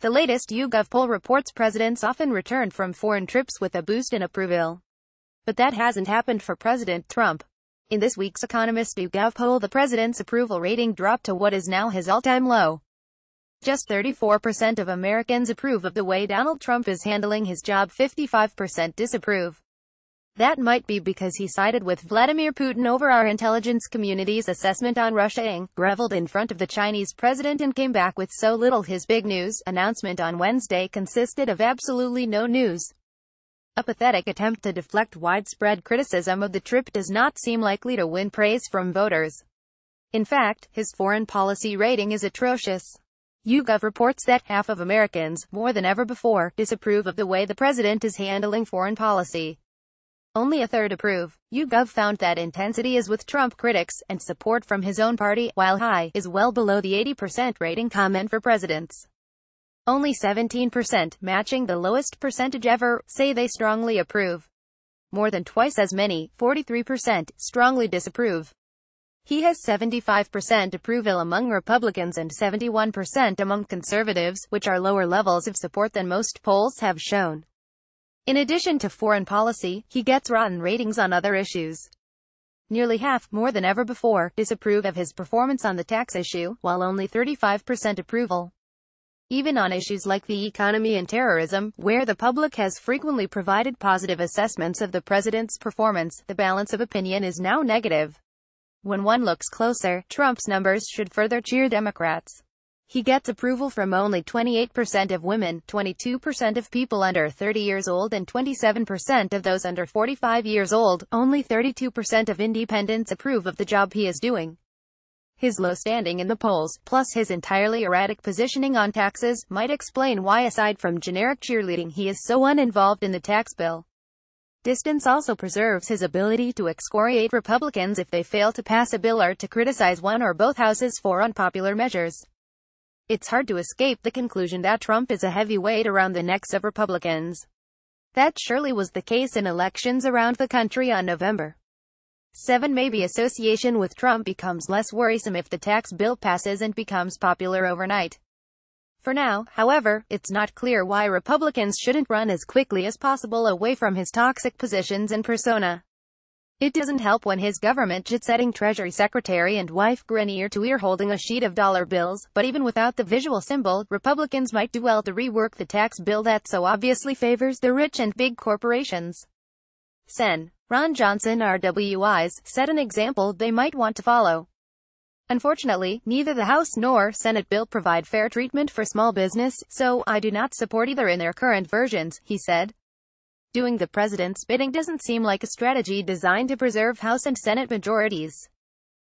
The latest YouGov poll reports presidents often return from foreign trips with a boost in approval. But that hasn't happened for President Trump. In this week's EconomistYouGov poll, the president's approval rating dropped to what is now his all-time low. Just 34% of Americans approve of the way Donald Trump is handling his job, 55% disapprove. That might be because he sided with Vladimir Putin over our intelligence community's assessment on Russia, groveled in front of the Chinese president and came back with so little. His big news announcement on Wednesday consisted of absolutely no news. A pathetic attempt to deflect widespread criticism of the trip does not seem likely to win praise from voters. In fact, his foreign policy rating is atrocious. YouGov reports that half of Americans, more than ever before, disapprove of the way the president is handling foreign policy. Only a third approve. YouGov found that intensity is with Trump critics, and support from his own party, while high, is well below the 80% rating common for presidents. Only 17%, matching the lowest percentage ever, say they strongly approve. More than twice as many, 43%, strongly disapprove. He has 75% approval among Republicans and 71% among conservatives, which are lower levels of support than most polls have shown. In addition to foreign policy, he gets rotten ratings on other issues. Nearly half, more than ever before, disapprove of his performance on the tax issue, while only 35% approval. Even on issues like the economy and terrorism, where the public has frequently provided positive assessments of the president's performance, the balance of opinion is now negative. When one looks closer, Trump's numbers should further cheer Democrats. He gets approval from only 28% of women, 22% of people under 30 years old and 27% of those under 45 years old. Only 32% of independents approve of the job he is doing. His low standing in the polls, plus his entirely erratic positioning on taxes, might explain why, aside from generic cheerleading, he is so uninvolved in the tax bill. Distance also preserves his ability to excoriate Republicans if they fail to pass a bill or to criticize one or both houses for unpopular measures. It's hard to escape the conclusion that Trump is a heavyweight around the necks of Republicans. That surely was the case in elections around the country on November 7. Maybe association with Trump becomes less worrisome if the tax bill passes and becomes popular overnight. For now, however, it's not clear why Republicans shouldn't run as quickly as possible away from his toxic positions and persona. It doesn't help when his government jet-setting Treasury Secretary and wife grin ear to ear holding a sheet of dollar bills, but even without the visual symbol, Republicans might do well to rework the tax bill that so obviously favors the rich and big corporations. Sen. Ron Johnson RWIs set an example they might want to follow. Unfortunately, neither the House nor Senate bill provide fair treatment for small business, so I do not support either in their current versions, he said. Doing the president's bidding doesn't seem like a strategy designed to preserve House and Senate majorities.